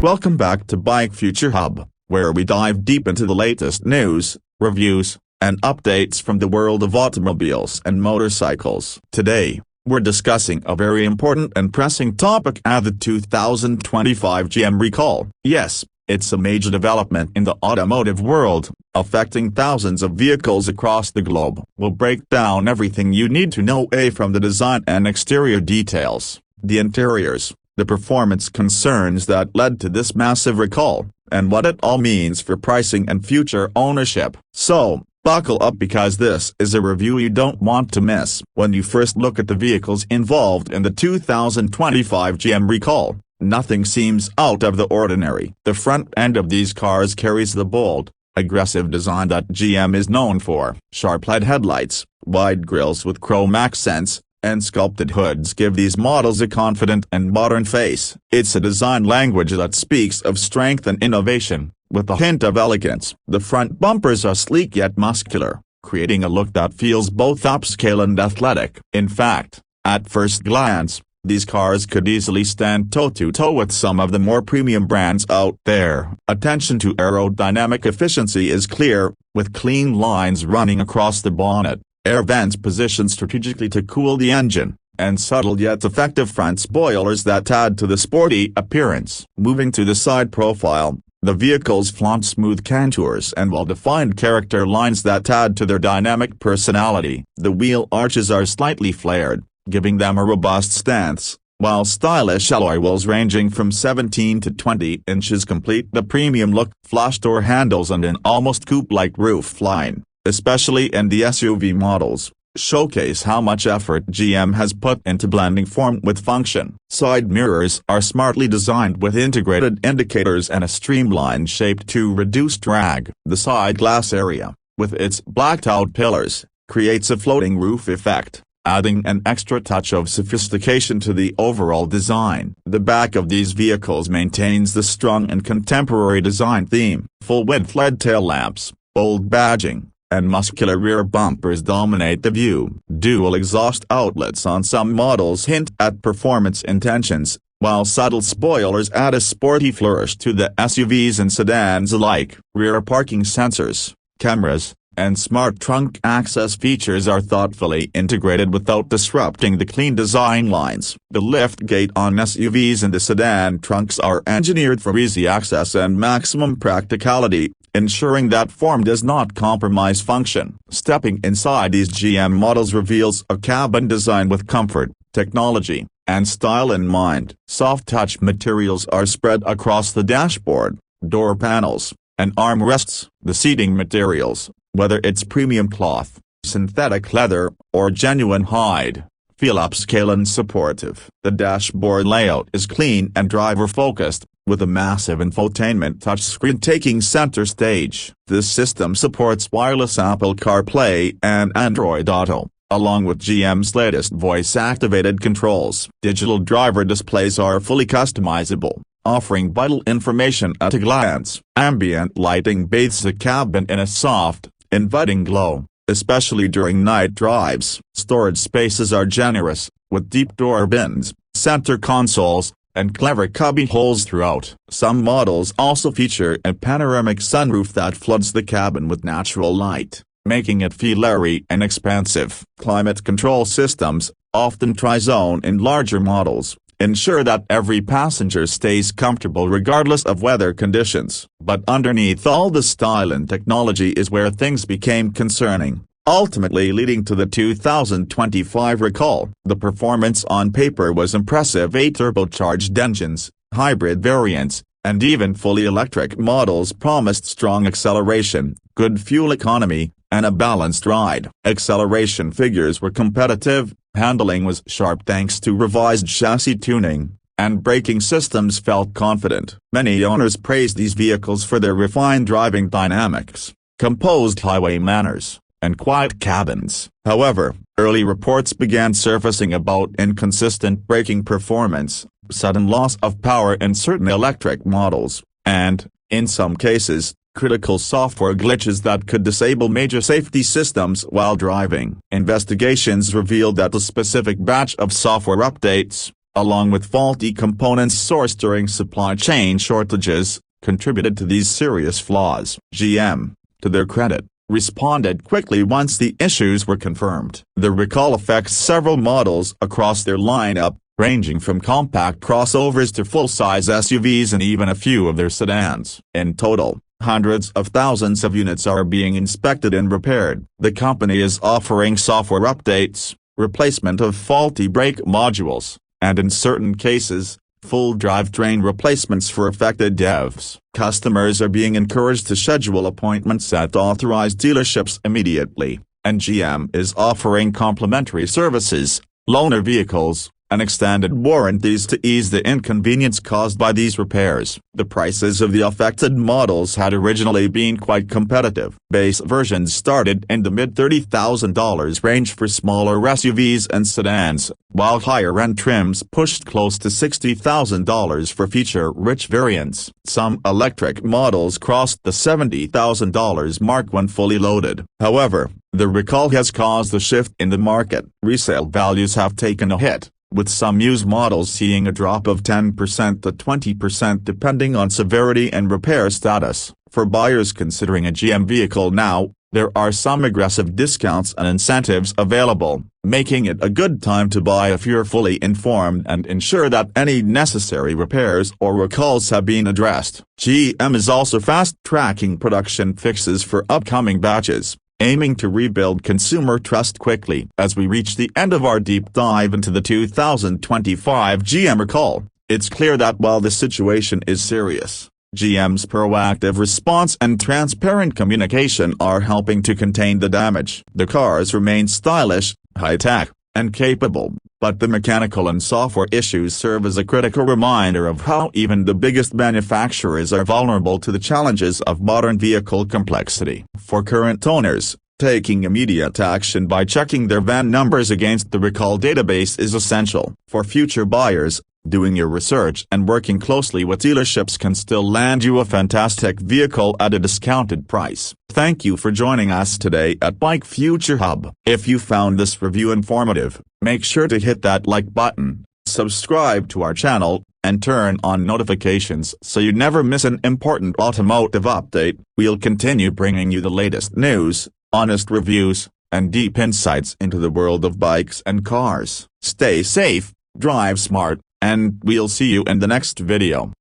Welcome back to Bike Future Hub, where we dive deep into the latest news, reviews, and updates from the world of automobiles and motorcycles. Today, we're discussing a very important and pressing topic at the 2025 GM recall. Yes, it's a major development in the automotive world, affecting thousands of vehicles across the globe. We'll break down everything you need to know from the design and exterior details, the interiors, the performance concerns that led to this massive recall, and what it all means for pricing and future ownership. So, buckle up because this is a review you don't want to miss. When you first look at the vehicles involved in the 2025 GM recall, nothing seems out of the ordinary. The front end of these cars carries the bold, aggressive design that GM is known for. Sharp LED headlights, wide grilles with chrome accents, and sculpted hoods give these models a confident and modern face. It's a design language that speaks of strength and innovation, with a hint of elegance. The front bumpers are sleek yet muscular, creating a look that feels both upscale and athletic. In fact, at first glance, these cars could easily stand toe-to-toe with some of the more premium brands out there. Attention to aerodynamic efficiency is clear, with clean lines running across the bonnet, air vents positioned strategically to cool the engine, and subtle yet effective front spoilers that add to the sporty appearance. Moving to the side profile, the vehicles flaunt smooth contours and well-defined character lines that add to their dynamic personality. The wheel arches are slightly flared, giving them a robust stance, while stylish alloy wheels ranging from 17 to 20 inches complete the premium look. Flush door handles and an almost coupe-like roof line, especially in the SUV models, showcase how much effort GM has put into blending form with function. Side mirrors are smartly designed with integrated indicators and a streamlined shape to reduce drag. The side glass area, with its blacked-out pillars, creates a floating roof effect, adding an extra touch of sophistication to the overall design. The back of these vehicles maintains the strong and contemporary design theme. Full-width LED tail lamps, bold badging, and muscular rear bumpers dominate the view. Dual exhaust outlets on some models hint at performance intentions, while subtle spoilers add a sporty flourish to the SUVs and sedans alike. Rear parking sensors, cameras, and smart trunk access features are thoughtfully integrated without disrupting the clean design lines. The lift gate on SUVs and the sedan trunks are engineered for easy access and maximum practicality, ensuring that form does not compromise function. Stepping inside these GM models reveals a cabin designed with comfort, technology, and style in mind. Soft-touch materials are spread across the dashboard, door panels, and armrests. The seating materials, whether it's premium cloth, synthetic leather, or genuine hide, feel upscale and supportive. The dashboard layout is clean and driver-focused, with a massive infotainment touchscreen taking center stage. This system supports wireless Apple CarPlay and Android Auto, along with GM's latest voice-activated controls. Digital driver displays are fully customizable, offering vital information at a glance. Ambient lighting bathes the cabin in a soft, inviting glow, especially during night drives. Storage spaces are generous, with deep door bins, center consoles, and clever cubby holes throughout. Some models also feature a panoramic sunroof that floods the cabin with natural light, making it feel airy and expansive. Climate control systems, often tri-zone in larger models, ensure that every passenger stays comfortable regardless of weather conditions. But underneath all the style and technology is where things became concerning, ultimately leading to the 2025 recall. The performance on paper was impressive. 8 turbocharged engines, hybrid variants, and even fully electric models promised strong acceleration, good fuel economy, and a balanced ride. Acceleration figures were competitive, handling was sharp thanks to revised chassis tuning, and braking systems felt confident. Many owners praised these vehicles for their refined driving dynamics, composed highway manners, and quiet cabins. However, early reports began surfacing about inconsistent braking performance, sudden loss of power in certain electric models, and, in some cases, critical software glitches that could disable major safety systems while driving. Investigations revealed that a specific batch of software updates, along with faulty components sourced during supply chain shortages, contributed to these serious flaws. GM, to their credit, responded quickly once the issues were confirmed. The recall affects several models across their lineup, ranging from compact crossovers to full-size SUVs and even a few of their sedans. In total, hundreds of thousands of units are being inspected and repaired. The company is offering software updates, replacement of faulty brake modules, and in certain cases, full drivetrain replacements for affected devs. Customers are being encouraged to schedule appointments at authorized dealerships immediately, and GM is offering complimentary services, loaner vehicles, and extended warranties to ease the inconvenience caused by these repairs. The prices of the affected models had originally been quite competitive. Base versions started in the mid-$30,000 range for smaller SUVs and sedans, while higher-end trims pushed close to $60,000 for feature-rich variants. Some electric models crossed the $70,000 mark when fully loaded. However, the recall has caused a shift in the market. Resale values have taken a hit, with some used models seeing a drop of 10% to 20% depending on severity and repair status. For buyers considering a GM vehicle now, there are some aggressive discounts and incentives available, making it a good time to buy if you're fully informed and ensure that any necessary repairs or recalls have been addressed. GM is also fast-tracking production fixes for upcoming batches, aiming to rebuild consumer trust quickly. As we reach the end of our deep dive into the 2025 GM recall, it's clear that while the situation is serious, GM's proactive response and transparent communication are helping to contain the damage. The cars remain stylish, high-tech, and capable, but the mechanical and software issues serve as a critical reminder of how even the biggest manufacturers are vulnerable to the challenges of modern vehicle complexity. For current owners, taking immediate action by checking their VIN numbers against the recall database is essential. For future buyers, doing your research and working closely with dealerships can still land you a fantastic vehicle at a discounted price. Thank you for joining us today at Bike Future Hub. If you found this review informative, make sure to hit that like button, subscribe to our channel, and turn on notifications so you never miss an important automotive update. We'll continue bringing you the latest news, honest reviews, and deep insights into the world of bikes and cars. Stay safe, drive smart, and we'll see you in the next video.